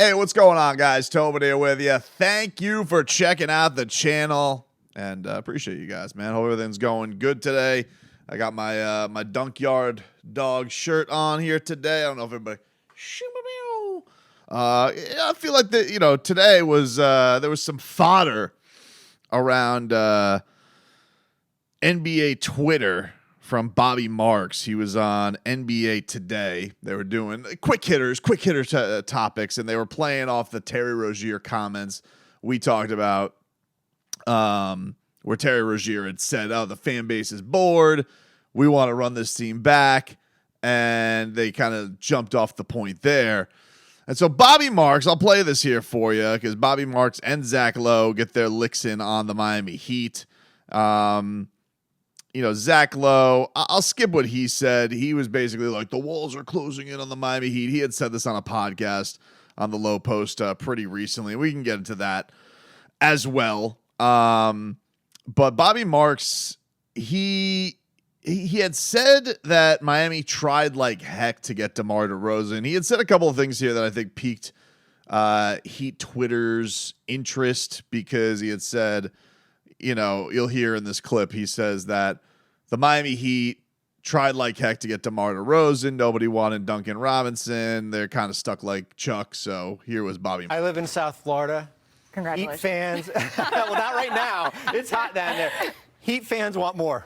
Hey, what's going on, guys? Tobin here with you. Thank you for checking out the channel, and appreciate you guys, man. Hope everything's going good today. I got my my Dunkyard dog shirt on here today. I don't know if everybody. I feel like today was there was some fodder around NBA Twitter from Bobby Marks. He was on NBA Today. They were doing quick hitter topics, and they were playing off the Terry Rozier comments we talked about, where Terry Rozier had said, "Oh, the fan base is bored. We want to run this team back," and they kind of jumped off the point there. And so Bobby Marks, I'll play this here for you because Bobby Marks and Zach Lowe get their licks in on the Miami Heat. Zach Lowe, I'll skip what he said. He was basically like, the walls are closing in on the Miami Heat. He had said this on a podcast on the Low Post pretty recently. We can get into that as well. But Bobby Marks, he had said that Miami tried like heck to get DeMar DeRozan. He had said a couple of things here that I think piqued Heat Twitter's interest, because he had said, you'll hear in this clip, he says that the Miami Heat tried like heck to get DeMar DeRozan. Nobody wanted Duncan Robinson. They're kind of stuck like Chuck. So here was Bobby. I live in South Florida. Congratulations. Heat fans. Well, not right now. It's hot down there. Heat fans want more.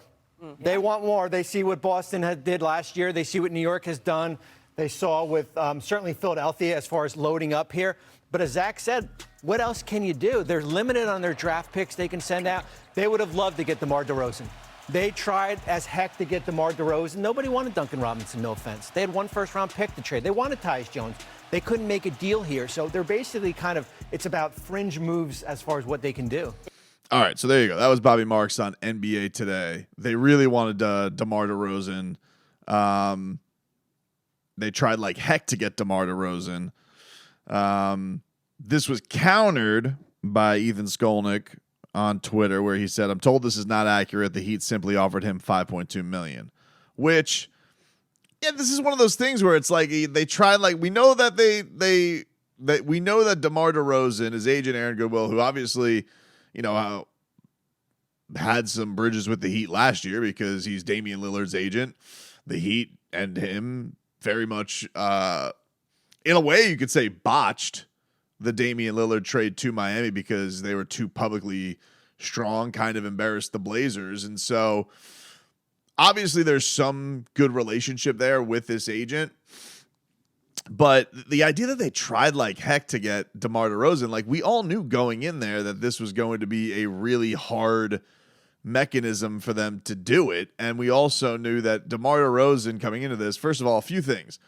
They want more. They see what Boston did last year. They see what New York has done. They saw with certainly Philadelphia as far as loading up here. But as Zach said, what else can you do? They're limited on their draft picks they can send out. They would have loved to get DeMar DeRozan. They tried as heck to get DeMar DeRozan. Nobody wanted Duncan Robinson, no offense. They had one first-round pick to trade. They wanted Tyus Jones. They couldn't make a deal here. So they're basically it's about fringe moves as far as what they can do. All right, so there you go. That was Bobby Marks on NBA Today. They really wanted DeMar DeRozan. They tried like heck to get DeMar DeRozan. This was countered by Ethan Skolnick on Twitter, where he said, "I'm told this is not accurate. The Heat simply offered him $5.2 million," which, yeah, this is one of those things where it's like they tried. Like, we know that we know that DeMar DeRozan, his agent Aaron Goodwill, who obviously, had some bridges with the Heat last year because he's Damian Lillard's agent. The Heat and him very much, in a way, you could say, botched the Damian Lillard trade to Miami because they were too publicly strong, kind of embarrassed the Blazers. And so obviously there's some good relationship there with this agent. But the idea that they tried like heck to get DeMar DeRozan, like, we all knew going in there that this was going to be a really hard mechanism for them to do it. And we also knew that DeMar DeRozan coming into this, first of all, a few things.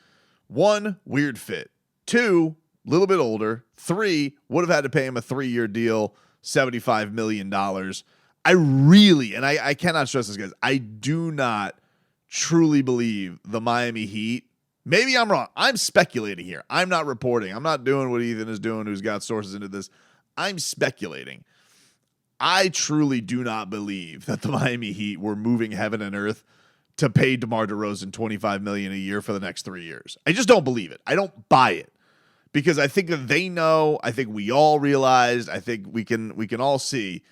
One, weird fit. Two, a little bit older. Three, would have had to pay him a 3-year deal, $75 million. I cannot stress this, guys, I do not truly believe the Miami Heat. Maybe I'm wrong. I'm speculating here. I'm not reporting. I'm not doing what Ethan is doing, who's got sources into this. I'm speculating. I truly do not believe that the Miami Heat were moving heaven and earth to pay DeMar DeRozan $25 million a year for the next 3 years. I just don't believe it. I don't buy it, because I think that they know. I think we all realized. I think we can all see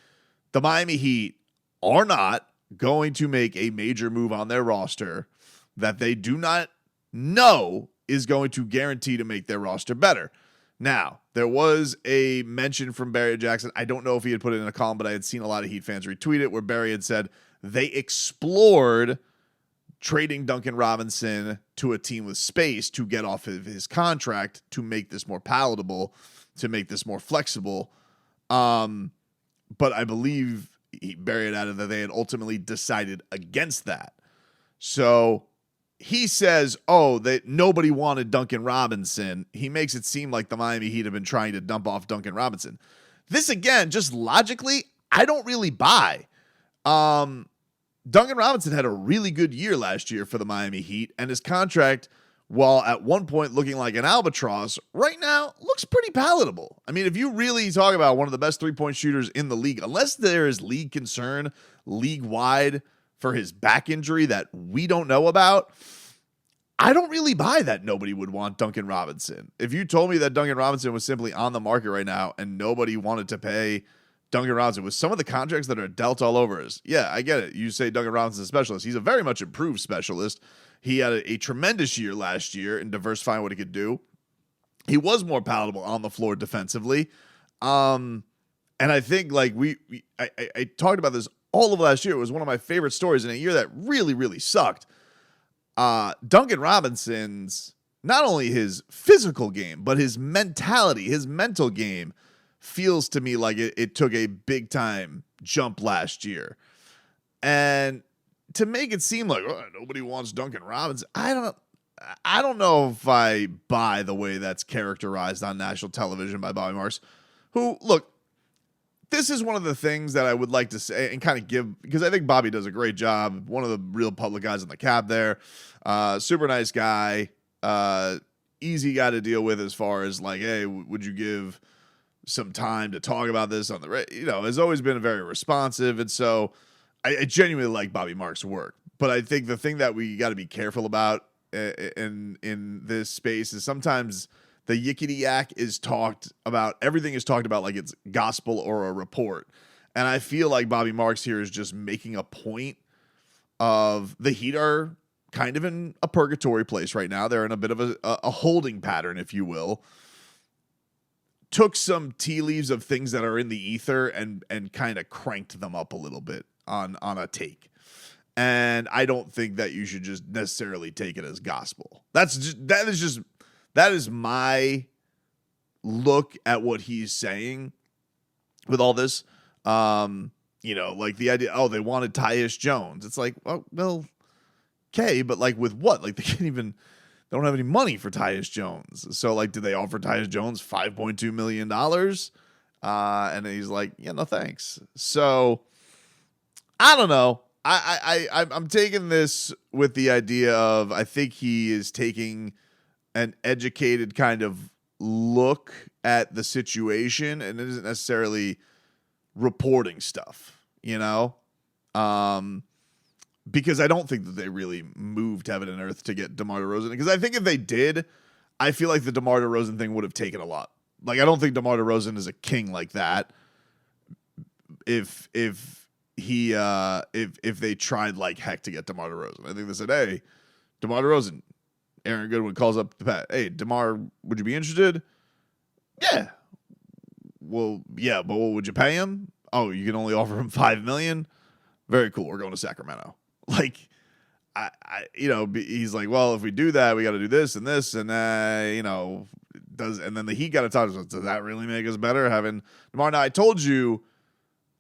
the Miami Heat are not going to make a major move on their roster that they do not know is going to guarantee to make their roster better. Now, there was a mention from Barry Jackson. I don't know if he had put it in a column, but I had seen a lot of Heat fans retweet it, where Barry had said they explored trading Duncan Robinson to a team with space to get off of his contract, to make this more palatable, to make this more flexible. But I believe Barry had added that they had ultimately decided against that. So he says, that nobody wanted Duncan Robinson. He makes it seem like the Miami Heat have been trying to dump off Duncan Robinson. This, again, just logically, I don't really buy. Duncan Robinson had a really good year last year for the Miami Heat, and his contract, while at one point looking like an albatross, right now looks pretty palatable. I mean, if you really talk about one of the best three-point shooters in the league, unless there is league concern league-wide for his back injury that we don't know about, I don't really buy that nobody would want Duncan Robinson. If you told me that Duncan Robinson was simply on the market right now and nobody wanted to pay Duncan Robinson with some of the contracts that are dealt all over us, yeah, I get it. You say Duncan Robinson's a specialist. He's a very much improved specialist. He had a tremendous year last year in diversifying what he could do. He was more palatable on the floor defensively. And I think like I talked about this all of last year. It was one of my favorite stories in a year that really, really sucked. Duncan Robinson's, not only his physical game, but his mentality, his mental game feels to me like it took a big time jump last year. And to make it seem like nobody wants Duncan Robinson, I don't know if I buy the way that's characterized on national television by Bobby Marks, who, look, this is one of the things that I would like to say and kind of give, because I think Bobby does a great job. One of the real public guys on the cap there. Super nice guy. Easy guy to deal with as far as like, hey, would you give some time to talk about this on the, has always been very responsive. And so I genuinely like Bobby Marks' work. But I think the thing that we got to be careful about in this space is sometimes the yickety yak is talked about. Everything is talked about like it's gospel or a report. And I feel like Bobby Marks here is just making a point of the Heat are kind of in a purgatory place right now. They're in a bit of a holding pattern, if you will. Took some tea leaves of things that are in the ether and kind of cranked them up a little bit on a take. And I don't think that you should just necessarily take it as gospel. That is my look at what he's saying with all this. Like the idea, they wanted Tyus Jones. It's like, well, okay, but like with what? Like they don't have any money for Tyus Jones. So like, did they offer Tyus Jones $5.2 million? And he's like, yeah, no thanks. So I don't know. I'm taking this with the idea of, I think he is taking an educated kind of look at the situation and it isn't necessarily reporting stuff, because I don't think that they really moved heaven and earth to get DeMar DeRozan. Because I think if they did, I feel like the DeMar DeRozan thing would have taken a lot. Like, I don't think DeMar DeRozan is a king like that. If they tried like heck to get DeMar DeRozan, I think they said, hey, DeMar DeRozan, Aaron Goodwin calls up the Pat. Hey, DeMar, would you be interested? Yeah. Well, yeah, but what would you pay him? Oh, you can only offer him $5 million. Very cool. We're going to Sacramento. Like, he's like, well, if we do that, we got to do this and this, and and then the Heat got to talk. Does that really make us better having DeMar? Now, I told you,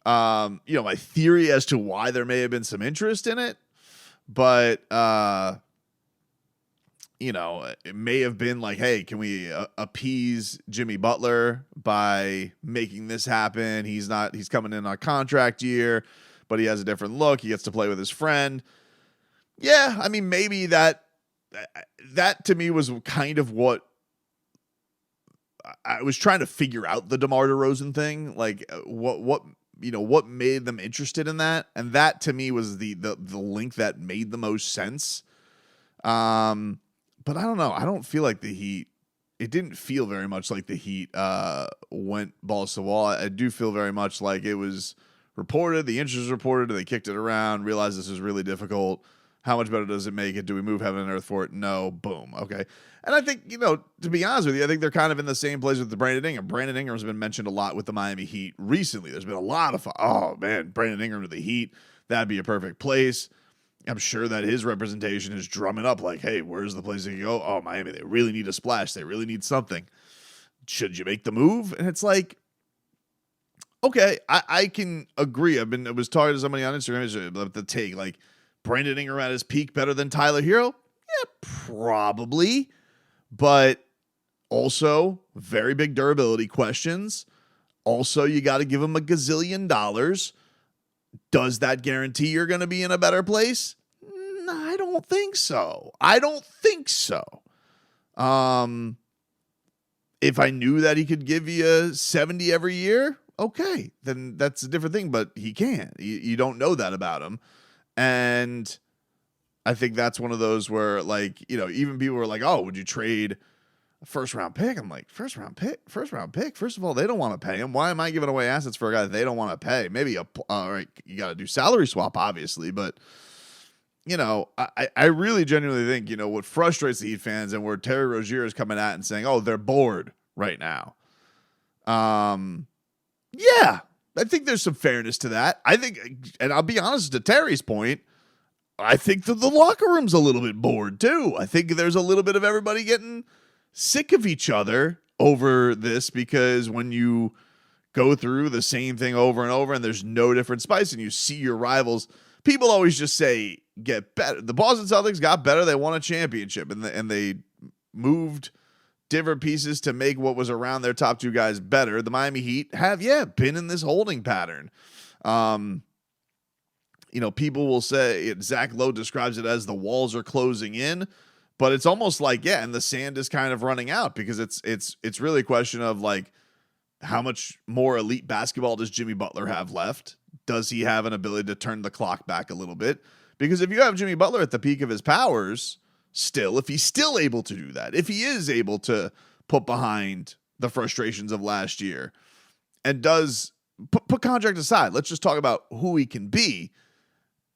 my theory as to why there may have been some interest in it, but it may have been like, hey, can we appease Jimmy Butler by making this happen? He's coming in on a contract year, but he has a different look. He gets to play with his friend. Yeah, I mean, maybe that to me was kind of what I was trying to figure out, the DeMar DeRozan thing. Like, what made them interested in that? And that to me was the link that made the most sense. But I don't know. I don't feel like the Heat. It didn't feel very much like the Heat went balls to the wall. I do feel very much like it was reported. The interest was reported. They kicked it around. Realized this is really difficult. How much better does it make it? Do we move heaven and earth for it? No. Boom. Okay. And I think, to be honest with you, I think they're kind of in the same place with the Brandon Ingram. Brandon Ingram's been mentioned a lot with the Miami Heat recently. There's been a lot of, Brandon Ingram to the Heat. That'd be a perfect place. I'm sure that his representation is drumming up like, hey, where's the place to go? Oh, Miami, they really need a splash. They really need something. Should you make the move? And it's like, okay, I can agree. I was talking to somebody on Instagram about the take, like, Brandon Ingram at his peak better than Tyler Hero? Yeah, probably. But also, very big durability questions. Also, you got to give him a gazillion dollars. Does that guarantee you're going to be in a better place? No, I don't think so. If I knew that he could give you 70 every year, okay, then that's a different thing, but he can't. You don't know that about him. And I think that's one of those where, like, even people were like, "Oh, would you trade a first round pick?" I'm like, first round pick. First of all, they don't want to pay him. Why am I giving away assets for a guy that they don't want to pay? Maybe all right, you got to do salary swap, obviously, but I really genuinely think what frustrates the Heat fans and where Terry Rozier is coming at and saying, "Oh, they're bored right now." Yeah, I think there's some fairness to that. I think, and I'll be honest, to Terry's point, I think that the locker room's a little bit bored too. I think there's a little bit of everybody getting sick of each other over this, because when you go through the same thing over and over and there's no different spice and you see your rivals, people always just say get better. The Boston Celtics got better. They won a championship and they moved different pieces to make what was around their top two guys better. The Miami Heat have, been in this holding pattern. People will say Zach Lowe describes it as the walls are closing in, but it's almost like, and the sand is kind of running out, because it's really a question of like, how much more elite basketball does Jimmy Butler have left? Does he have an ability to turn the clock back a little bit? Because if you have Jimmy Butler at the peak of his powers still, if he's still able to do that, if he is able to put behind the frustrations of last year and does put contract aside, let's just talk about who he can be.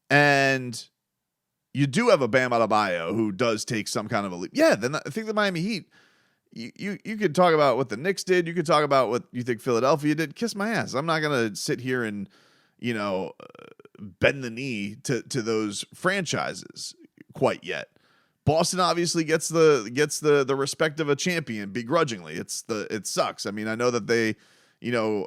And you do have a Bam Adebayo who does take some kind of a leap. Yeah, then I think the Miami Heat, you could talk about what the Knicks did. You could talk about what you think Philadelphia did. Kiss my ass. I'm not going to sit here and, bend the knee to those franchises quite yet. Boston obviously gets the respect of a champion begrudgingly. It sucks. I mean, I know that they,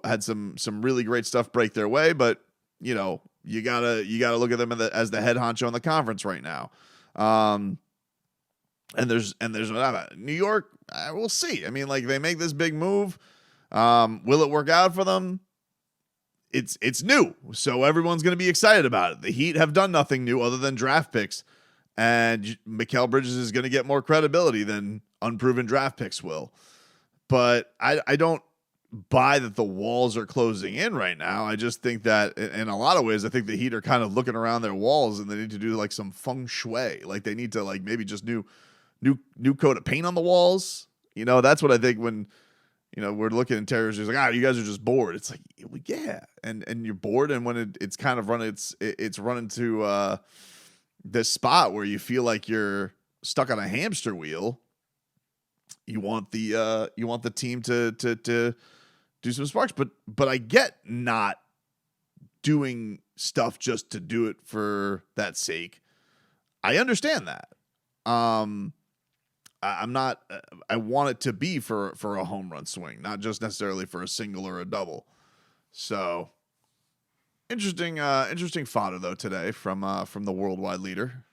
had some really great stuff break their way, but you gotta look at them as the head honcho in the conference right now. And there's New York. We'll see. I mean, like, they make this big move. Will it work out for them? It's new, so everyone's going to be excited about it. The Heat have done nothing new other than draft picks, and Mikal Bridges is going to get more credibility than unproven draft picks will. But I don't buy that the walls are closing in right now. I just think that in a lot of ways, I think the Heat are kind of looking around their walls and they need to do like some feng shui. Like, they need to like maybe just new coat of paint on the walls. That's what I think when, we're looking at Terry's like, you guys are just bored. It's like, well, yeah. And you're bored. And when it's kind of it's running to this spot where you feel like you're stuck on a hamster wheel. You want the team to do some sparks, but I get not doing stuff just to do it for that sake. I understand that. I'm not. I want it to be for a home run swing, not just necessarily for a single or a double. So interesting fodder though today from the worldwide leader.